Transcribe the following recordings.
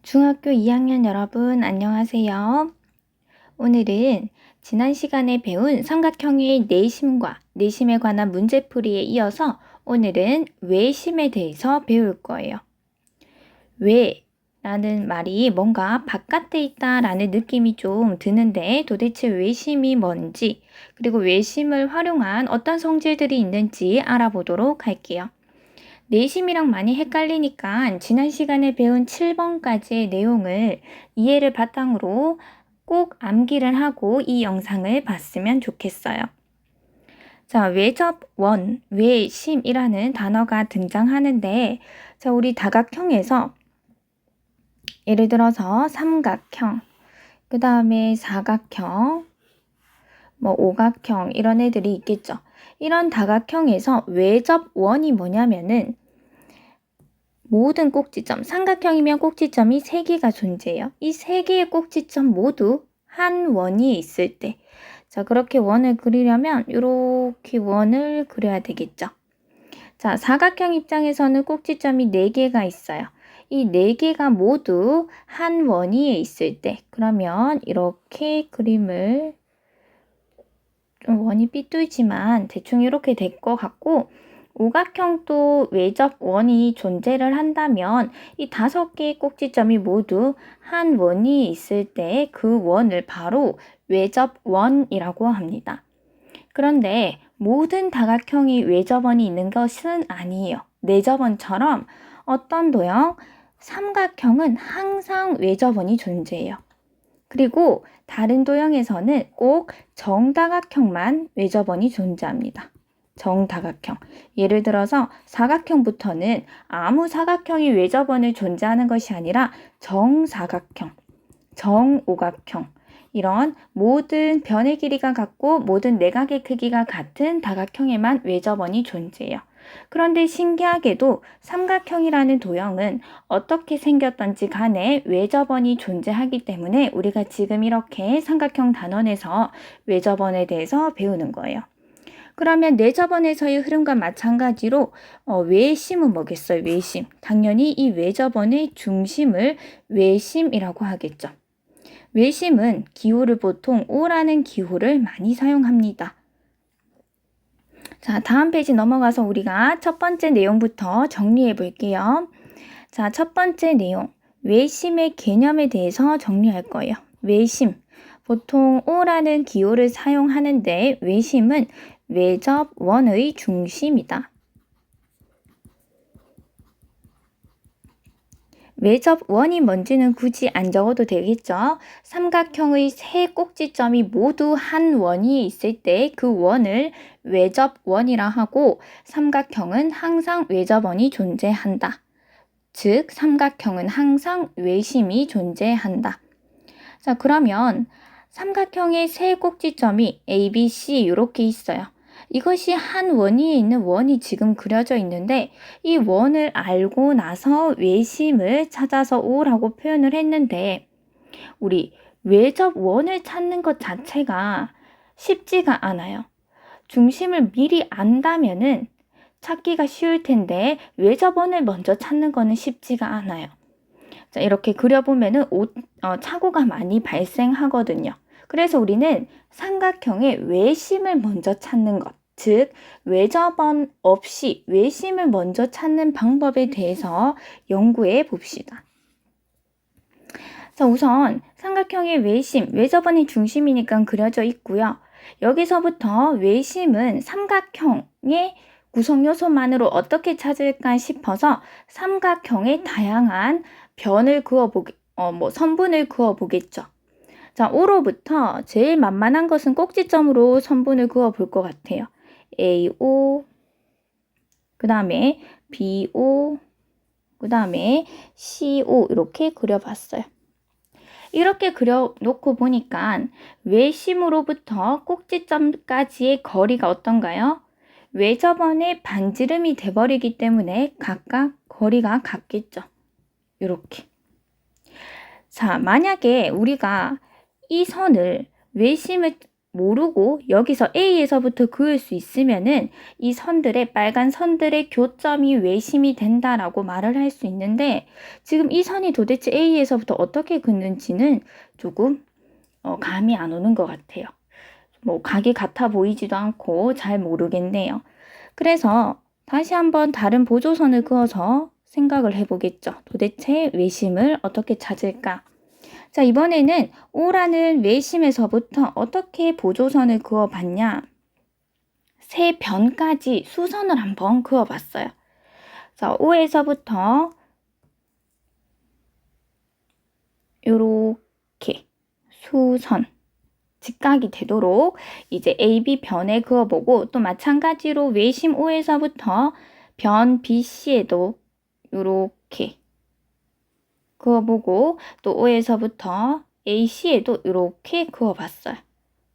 중학교 2학년 여러분 안녕하세요. 오늘은 지난 시간에 배운 삼각형의 내심과 내심에 관한 문제풀이에 이어서 오늘은 외심에 대해서 배울 거예요. 외라는 말이 뭔가 바깥에 있다라는 느낌이 좀 드는데 도대체 외심이 뭔지 그리고 외심을 활용한 어떤 성질들이 있는지 알아보도록 할게요. 내심이랑 많이 헷갈리니까 지난 시간에 배운 7번까지의 내용을 이해를 바탕으로 꼭 암기를 하고 이 영상을 봤으면 좋겠어요. 자, 외접원, 외심이라는 단어가 등장하는데 자, 우리 다각형에서 예를 들어서 삼각형, 그 다음에 사각형, 오각형 이런 애들이 있겠죠. 이런 다각형에서 외접원이 뭐냐면은 모든 꼭지점, 삼각형이면 꼭지점이 3개가 존재해요. 이 3개의 꼭지점 모두 한 원위에 있을 때, 자, 그렇게 원을 그리려면 이렇게 원을 그려야 되겠죠. 자, 사각형 입장에서는 꼭지점이 4개가 있어요. 이 4개가 모두 한 원위에 있을 때, 그러면 이렇게 그림을 좀 원이 삐뚤지만 대충 이렇게 될 것 같고, 오각형도 외접원이 존재를 한다면 이 5개의 꼭지점이 모두 한 원이 있을 때 그 원을 바로 외접원이라고 합니다. 그런데 모든 다각형이 외접원이 있는 것은 아니에요. 내접원처럼 어떤 도형, 삼각형은 항상 외접원이 존재해요. 그리고 다른 도형에서는 꼭 정다각형만 외접원이 존재합니다. 정다각형. 예를 들어서 사각형부터는 아무 사각형이 외접원을 존재하는 것이 아니라 정사각형, 정오각형, 이런 모든 변의 길이가 같고 모든 내각의 크기가 같은 다각형에만 외접원이 존재해요. 그런데 신기하게도 삼각형이라는 도형은 어떻게 생겼던지 간에 외접원이 존재하기 때문에 우리가 지금 이렇게 삼각형 단원에서 외접원에 대해서 배우는 거예요. 그러면 내접원에서의 흐름과 마찬가지로 외심은 뭐겠어요? 외심. 당연히 이 외접원의 중심을 외심이라고 하겠죠. 외심은 기호를 보통 O라는 기호를 많이 사용합니다. 자, 다음 페이지 넘어가서 우리가 첫 번째 내용부터 정리해 볼게요. 자, 첫 번째 내용. 외심의 개념에 대해서 정리할 거예요. 외심. 보통 O라는 기호를 사용하는데 외심은 외접원의 중심이다. 외접원이 뭔지는 굳이 안 적어도 되겠죠. 삼각형의 3 꼭지점이 모두 한 원위에 있을 때 그 원을 외접원이라 하고 삼각형은 항상 외접원이 존재한다. 즉 삼각형은 항상 외심이 존재한다. 자, 그러면 삼각형의 3 꼭지점이 A, B, C 이렇게 있어요. 이것이 한 원위에 있는 원이 지금 그려져 있는데 이 원을 알고 나서 외심을 찾아서 O라고 표현을 했는데 우리 외접원을 찾는 것 자체가 쉽지가 않아요. 중심을 미리 안다면은 찾기가 쉬울 텐데 외접원을 먼저 찾는 거는 쉽지가 않아요. 자, 이렇게 그려보면은 착오가 많이 발생하거든요. 그래서 우리는 삼각형의 외심을 먼저 찾는 것, 즉 외접원 없이 외심을 먼저 찾는 방법에 대해서 연구해 봅시다. 자, 우선 삼각형의 외심, 외접원이 중심이니까 그려져 있고요. 여기서부터 외심은 삼각형의 구성 요소만으로 어떻게 찾을까 싶어서 삼각형의 다양한 변을 선분을 그어 보겠죠. 자, O로부터 제일 만만한 것은 꼭지점으로 선분을 그어 볼 것 같아요. AO, 그 다음에 BO, 그 다음에 CO 이렇게 그려봤어요. 이렇게 그려놓고 보니까 외심으로부터 꼭지점까지의 거리가 어떤가요? 외접원의 반지름이 돼버리기 때문에 각각 거리가 같겠죠. 이렇게. 자, 만약에 우리가 이 선을 외심을 모르고 여기서 A에서부터 그을 수 있으면은 이 선들의 빨간 선들의 교점이 외심이 된다라고 말을 할 수 있는데 지금 이 선이 도대체 A에서부터 어떻게 긋는지는 조금 감이 안 오는 것 같아요. 뭐 각이 같아 보이지도 않고 잘 모르겠네요. 그래서 다시 한번 다른 보조선을 그어서 생각을 해보겠죠. 도대체 외심을 어떻게 찾을까? 자, 이번에는 O라는 외심에서부터 어떻게 보조선을 그어봤냐? 세 변까지 수선을 한번 그어봤어요. 자, O에서부터 요렇게 수선 직각이 되도록 이제 AB 변에 그어보고 또 마찬가지로 외심 O에서부터 변 BC에도 요렇게 그어보고 또 O에서부터 AC에도 이렇게 그어봤어요.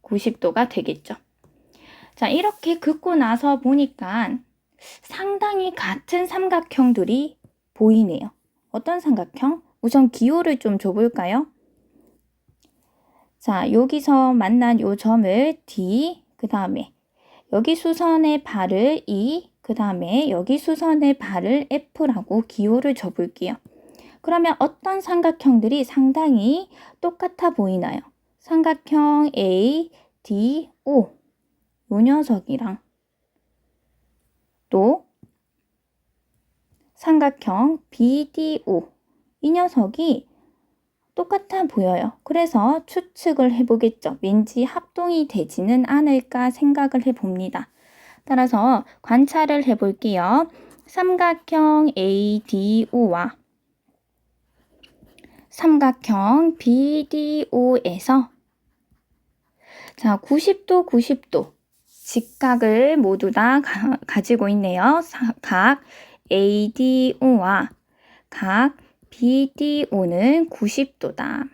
90도가 되겠죠. 자, 이렇게 긋고 나서 보니까 상당히 같은 삼각형들이 보이네요. 어떤 삼각형? 우선 기호를 좀 줘볼까요? 자, 여기서 만난 요 점을 D, 그 다음에 여기 수선의 발을 E, 그 다음에 여기 수선의 발을 F라고 기호를 줘볼게요. 그러면 어떤 삼각형들이 상당히 똑같아 보이나요? 삼각형 A, D, O 요 녀석이랑 또 삼각형 BDO 이 녀석이 똑같아 보여요. 그래서 추측을 해보겠죠. 왠지 합동이 되지는 않을까 생각을 해봅니다. 따라서 관찰을 해볼게요. 삼각형 ADO와 삼각형 BDO에서 자, 90도, 90도 직각을 모두 다 가지고 있네요. 각 ADO와 각 BDO는 90도다.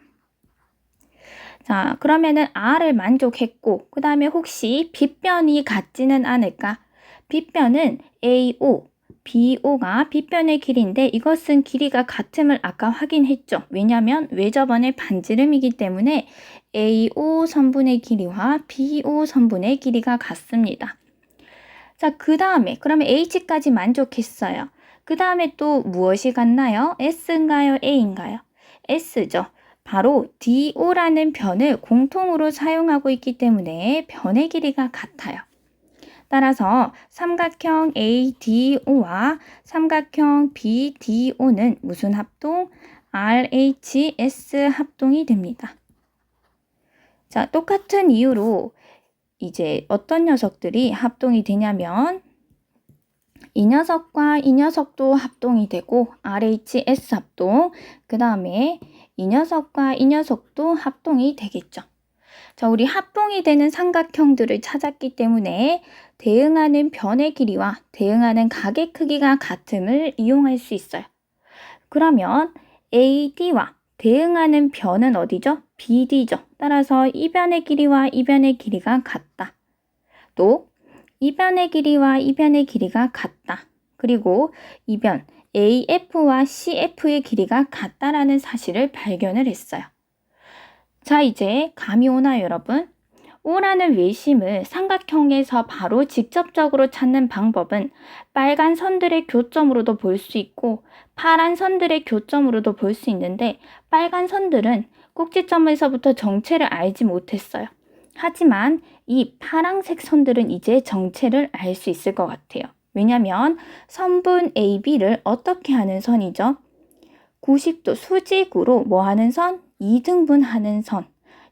자, 그러면은 R을 만족했고 그 다음에 혹시 빗변이 같지는 않을까? 빗변은 AO, BO가 빗변의 길이인데 이것은 길이가 같음을 아까 확인했죠. 왜냐하면 외접원의 반지름이기 때문에 AO 선분의 길이와 BO 선분의 길이가 같습니다. 자, 그 다음에 그러면 H까지 만족했어요. 그 다음에 또 무엇이 같나요? S인가요? A인가요? S죠. 바로 DO라는 변을 공통으로 사용하고 있기 때문에 변의 길이가 같아요. 따라서 삼각형 ADO와 삼각형 BDO는 무슨 합동? RHS 합동이 됩니다. 자, 똑같은 이유로 이제 어떤 녀석들이 합동이 되냐면 이 녀석과 이 녀석도 합동이 되고 RHS 합동, 그 다음에 이 녀석과 이 녀석도 합동이 되겠죠. 자, 우리 합동이 되는 삼각형들을 찾았기 때문에 대응하는 변의 길이와 대응하는 각의 크기가 같음을 이용할 수 있어요. 그러면 AD와 대응하는 변은 어디죠? BD죠. 따라서 이 변의 길이와 이 변의 길이가 같다. 또 이 변의 길이와 이 변의 길이가 같다. 그리고 이 변 AF와 CF의 길이가 같다라는 사실을 발견을 했어요. 자, 이제 감이 오나요, 여러분? O라는 외심을 삼각형에서 바로 직접적으로 찾는 방법은 빨간 선들의 교점으로도 볼 수 있고 파란 선들의 교점으로도 볼 수 있는데 빨간 선들은 꼭지점에서부터 정체를 알지 못했어요. 하지만 이 파란색 선들은 이제 정체를 알 수 있을 것 같아요. 왜냐하면 선분 AB를 어떻게 하는 선이죠? 90도 수직으로 뭐 하는 선? 2등분 하는 선.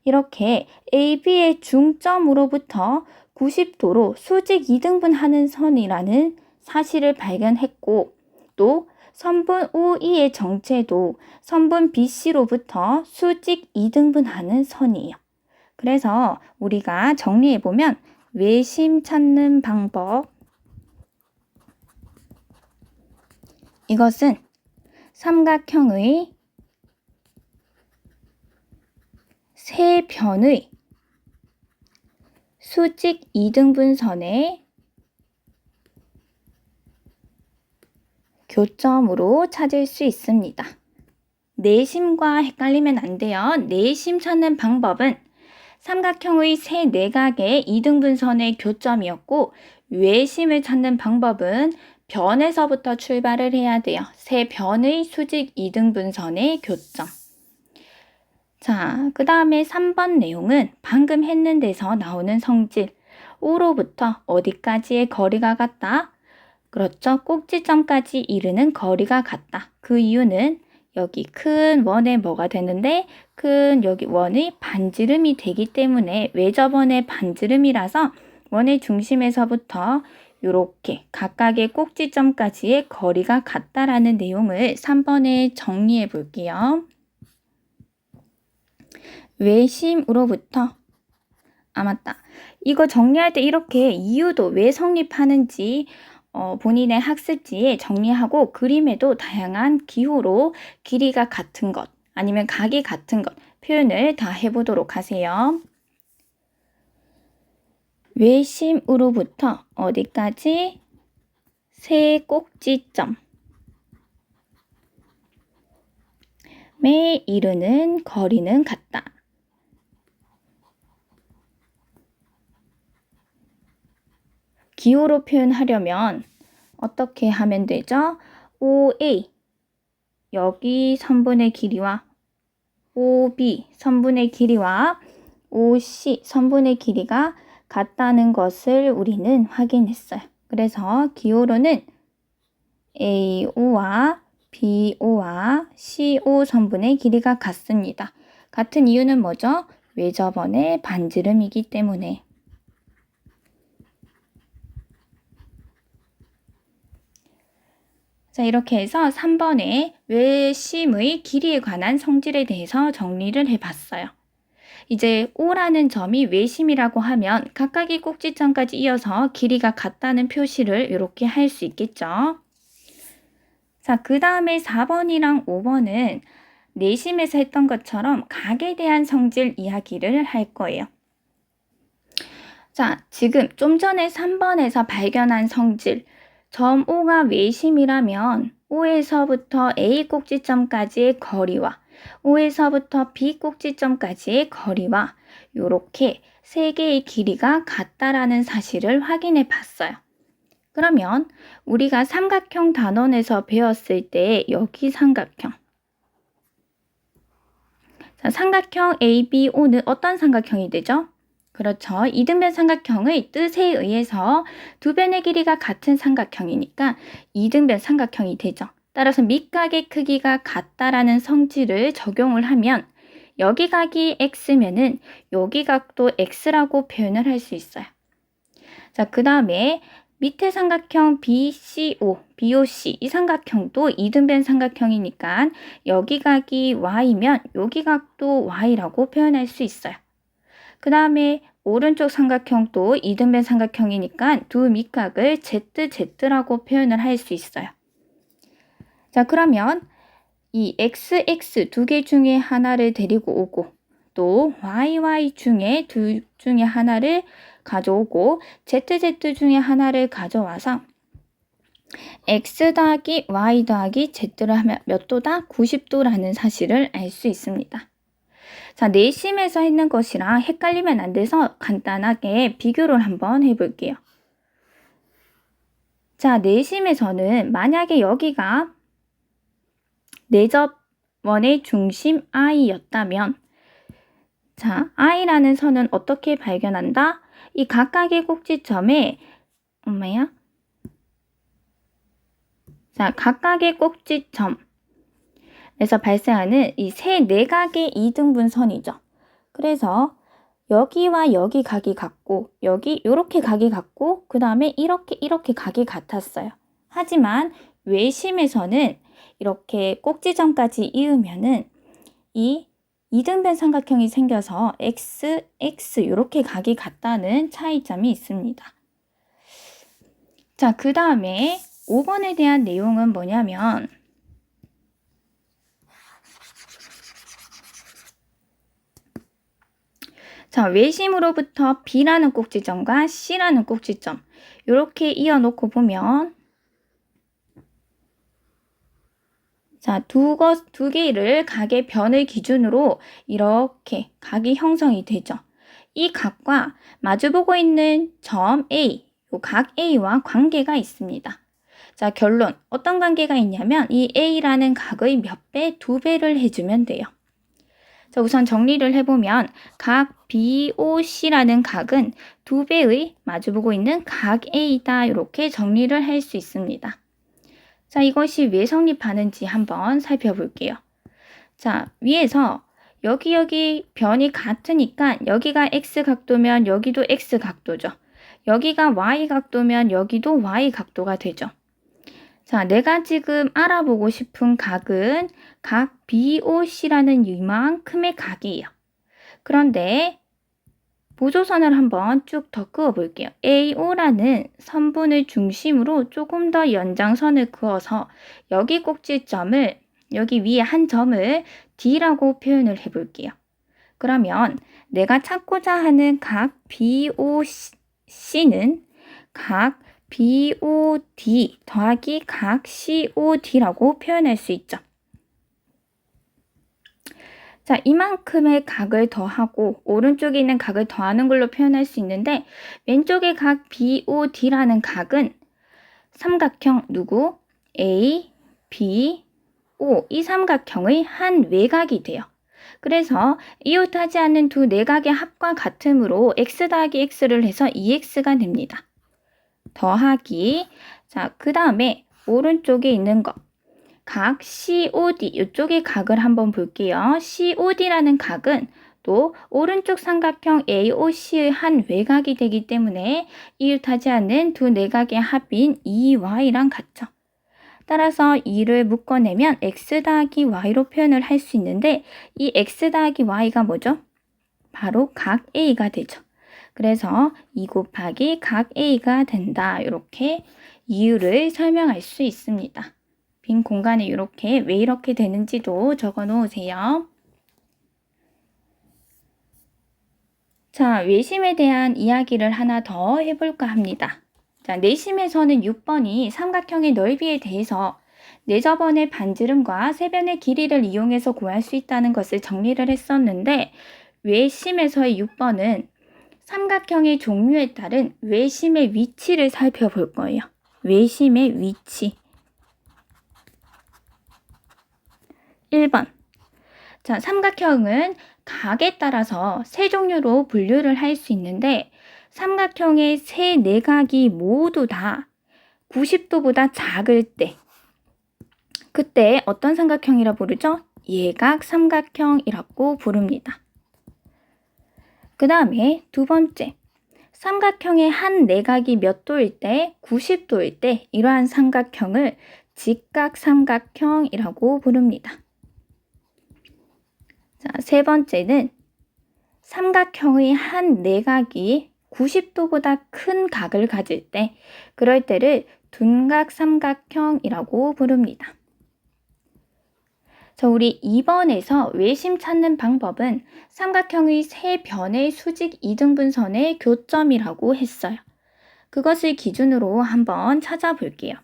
이렇게 AB의 중점으로부터 90도로 수직 2등분 하는 선이라는 사실을 발견했고 또 선분 OE의 정체도 선분 BC로부터 수직 2등분 하는 선이에요. 그래서 우리가 정리해보면 외심 찾는 방법 이것은 삼각형의 세 변의 수직 2등분선의 교점으로 찾을 수 있습니다. 내심과 헷갈리면 안 돼요. 내심 찾는 방법은 삼각형의 세 내각의 이등분선의 교점이었고 외심을 찾는 방법은 변에서부터 출발을 해야 돼요. 세 변의 수직 이등분선의 교점. 자, 그 다음에 3번 내용은 방금 했는 데서 나오는 성질. O로부터 어디까지의 거리가 같다? 그렇죠. 꼭지점까지 이르는 거리가 같다. 그 이유는 여기 큰 원의 뭐가 되는데 큰 여기 원의 반지름이 되기 때문에 외접원의 반지름이라서 원의 중심에서부터 이렇게 각각의 꼭지점까지의 거리가 같다라는 내용을 3번에 정리해 볼게요. 외심으로부터 맞다. 이거 정리할 때 이렇게 이유도 왜 성립하는지 본인의 학습지에 정리하고 그림에도 다양한 기호로 길이가 같은 것 아니면 각이 같은 것 표현을 다 해보도록 하세요. 외심으로부터 어디까지? 세 꼭지점에 이르는 거리는 같다. 기호로 표현하려면 어떻게 하면 되죠? OA 여기 선분의 길이와 OB 선분의 길이와 OC 선분의 길이가 같다는 것을 우리는 확인했어요. 그래서 기호로는 AO와 BO와 CO 선분의 길이가 같습니다. 같은 이유는 뭐죠? 외접원의 반지름이기 때문에. 자, 이렇게 해서 3번에 외심의 길이에 관한 성질에 대해서 정리를 해봤어요. 이제 O라는 점이 외심이라고 하면 각각의 꼭지점까지 이어서 길이가 같다는 표시를 이렇게 할 수 있겠죠. 자, 그 다음에 4번이랑 5번은 내심에서 했던 것처럼 각에 대한 성질 이야기를 할 거예요. 자, 지금 좀 전에 3번에서 발견한 성질 점 O가 외심이라면 O에서부터 A 꼭지점까지의 거리와 O에서부터 B 꼭지점까지의 거리와 이렇게 세 개의 길이가 같다라는 사실을 확인해 봤어요. 그러면 우리가 삼각형 단원에서 배웠을 때 여기 삼각형 자, 삼각형 ABO는 어떤 삼각형이 되죠? 그렇죠. 이등변 삼각형의 뜻에 의해서 두 변의 길이가 같은 삼각형이니까 이등변 삼각형이 되죠. 따라서 밑각의 크기가 같다라는 성질을 적용을 하면 여기 각이 x면은 여기 각도 x라고 표현을 할 수 있어요. 자, 그 다음에 밑에 삼각형 BOC 이 삼각형도 이등변 삼각형이니까 여기 각이 y면 여기 각도 y라고 표현할 수 있어요. 그 다음에 오른쪽 삼각형도 이등변 삼각형이니까 두 밑각을 ZZ라고 표현을 할 수 있어요. 자, 그러면 이 XX 두 개 중에 하나를 데리고 오고 또 YY 중에 둘 중에 하나를 가져오고 ZZ 중에 하나를 가져와서 X 더하기 Y 더하기 Z를 하면 몇 도다? 90도라는 사실을 알 수 있습니다. 자, 내심에서 했는 것이랑 헷갈리면 안 돼서 간단하게 비교를 한번 해볼게요. 자, 내심에서는 만약에 여기가 내접원의 중심 I였다면 자, I라는 선은 어떻게 발견한다? 이 각각의 꼭지점에 자, 각각의 꼭지점 에서 발생하는 이 세 내각의 이등분선이죠. 그래서 여기와 여기 각이 같고 여기 이렇게 각이 같고 그 다음에 이렇게 각이 같았어요. 하지만 외심에서는 이렇게 꼭지점까지 이으면은 이 이등변 삼각형이 생겨서 x, x 이렇게 각이 같다는 차이점이 있습니다. 자, 그 다음에 5번에 대한 내용은 뭐냐면 자, 외심으로부터 B라는 꼭지점과 C라는 꼭지점 이렇게 이어놓고 보면 자, 두 개를 각의 변을 기준으로 이렇게 각이 형성이 되죠. 이 각과 마주보고 있는 점 A, 요 각 A와 관계가 있습니다. 자, 결론. 어떤 관계가 있냐면 이 A라는 각의 몇 배? 2배를 해주면 돼요. 자, 우선 정리를 해보면 각 BOC라는 각은 2배의 마주보고 있는 각 A다. 이렇게 정리를 할 수 있습니다. 자, 이것이 왜 성립하는지 한번 살펴볼게요. 자, 위에서 여기 변이 같으니까 여기가 X각도면 여기도 X각도죠. 여기가 Y각도면 여기도 Y각도가 되죠. 자, 내가 지금 알아보고 싶은 각은 각 BOC라는 이만큼의 각이에요. 그런데 보조선을 한번 쭉 더 그어볼게요. AO라는 선분을 중심으로 조금 더 연장선을 그어서 여기 꼭지점을 여기 위에 한 점을 D라고 표현을 해볼게요. 그러면 내가 찾고자 하는 각 BOC는 각 BOD 더하기 각 COD라고 표현할 수 있죠. 자, 이만큼의 각을 더하고 오른쪽에 있는 각을 더하는 걸로 표현할 수 있는데 왼쪽의 각 BOD라는 각은 삼각형 누구? A, B, O 이 삼각형의 한 외곽이 돼요. 그래서 이웃하지 않는 두 내각의 합과 같으므로 x 더하기 x를 해서 2x가 됩니다. 더하기 자, 그 다음에 오른쪽에 있는 거 각 COD 이쪽의 각을 한번 볼게요. COD라는 각은 또 오른쪽 삼각형 AOC의 한 외곽이 되기 때문에 이웃하지 않는 두 내각의 합인 2y랑 같죠. 따라서 2를 묶어내면 x 더하기 y로 표현을 할 수 있는데 이 x 더하기 y가 뭐죠? 바로 각 A가 되죠. 그래서 2 곱하기 각 A가 된다. 이렇게 이유를 설명할 수 있습니다. 빈 공간에 이렇게 왜 이렇게 되는지도 적어 놓으세요. 자, 외심에 대한 이야기를 하나 더 해볼까 합니다. 자, 내심에서는 6번이 삼각형의 넓이에 대해서 내저번의 반지름과 세변의 길이를 이용해서 구할 수 있다는 것을 정리를 했었는데 외심에서의 6번은 삼각형의 종류에 따른 외심의 위치를 살펴볼 거예요. 외심의 위치. 1번. 자, 삼각형은 각에 따라서 세 종류로 분류를 할 수 있는데 삼각형의 세 내각이 모두 다 90도보다 작을 때 그때 어떤 삼각형이라 부르죠? 예각 삼각형이라고 부릅니다. 그 다음에 두 번째, 삼각형의 한 내각이 몇 도일 때? 90도일 때 이러한 삼각형을 직각 삼각형이라고 부릅니다. 자, 세 번째는 삼각형의 한 내각이 90도보다 큰 각을 가질 때 그럴 때를 둔각 삼각형이라고 부릅니다. 자, 우리 2번에서 외심 찾는 방법은 삼각형의 세 변의 수직 이등분선의 교점이라고 했어요. 그것을 기준으로 한번 찾아볼게요.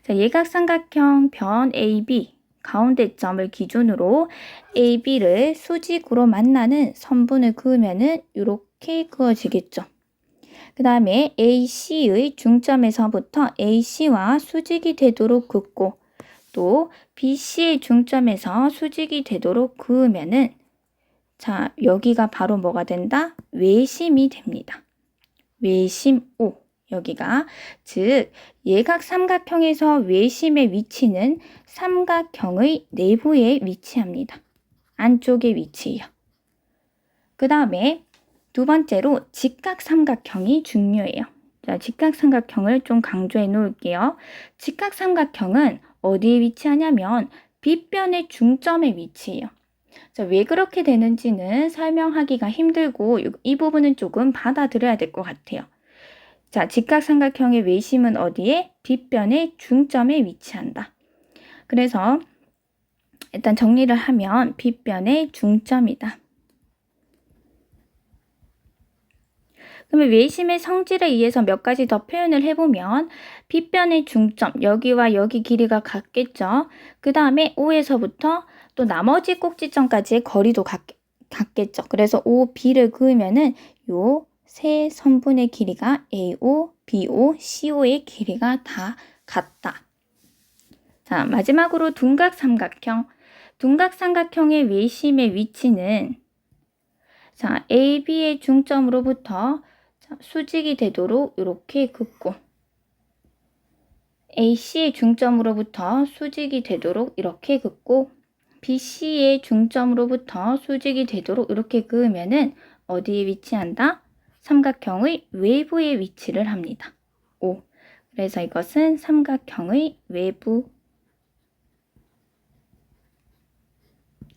자, 예각삼각형 변 AB 가운데점을 기준으로 AB를 수직으로 만나는 선분을 그으면은 이렇게 그어지겠죠. 그 다음에 AC의 중점에서부터 AC와 수직이 되도록 긋고 또 BC의 중점에서 수직이 되도록 그으면은 자, 여기가 바로 뭐가 된다? 외심이 됩니다. 외심 O. 여기가 즉 예각 삼각형에서 외심의 위치는 삼각형의 내부에 위치합니다. 안쪽에 위치해요. 그 다음에 두 번째로 직각 삼각형이 중요해요. 자, 직각 삼각형을 좀 강조해 놓을게요. 직각 삼각형은 어디에 위치하냐면 빗변의 중점에 위치해요. 자, 왜 그렇게 되는지는 설명하기가 힘들고 이 부분은 조금 받아들여야 될 것 같아요. 자, 직각삼각형의 외심은 어디에? 빗변의 중점에 위치한다. 그래서 일단 정리를 하면 빗변의 중점이다. 그러면 외심의 성질에 의해서 몇 가지 더 표현을 해보면 빗변의 중점, 여기와 여기 길이가 같겠죠. 그 다음에 O에서부터 또 나머지 꼭지점까지의 거리도 같겠죠. 그래서 OB를 그으면은 요 세 선분의 길이가 AO, BO, CO의 길이가 다 같다. 자, 마지막으로 둔각 삼각형. 둔각 삼각형의 외심의 위치는 자, AB의 중점으로부터 수직이 되도록 이렇게 긋고 AC의 중점으로부터 수직이 되도록 이렇게 긋고 BC의 중점으로부터 수직이 되도록 이렇게 그으면은 어디에 위치한다? 삼각형의 외부에 위치를 합니다. O. 그래서 이것은 삼각형의 외부.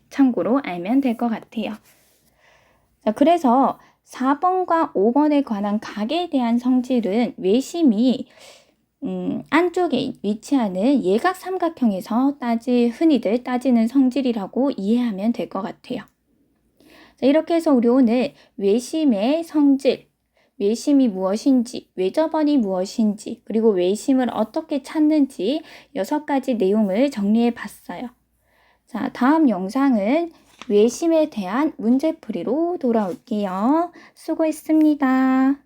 참고로 알면 될 것 같아요. 자, 그래서 4번과 5번에 관한 각에 대한 성질은 외심이 안쪽에 위치하는 예각 삼각형에서 흔히들 따지는 성질이라고 이해하면 될 것 같아요. 자, 이렇게 해서 우리 오늘 외심의 성질, 외심이 무엇인지, 외접원이 무엇인지, 그리고 외심을 어떻게 찾는지 6가지 내용을 정리해 봤어요. 자, 다음 영상은 외심에 대한 문제풀이로 돌아올게요. 수고했습니다.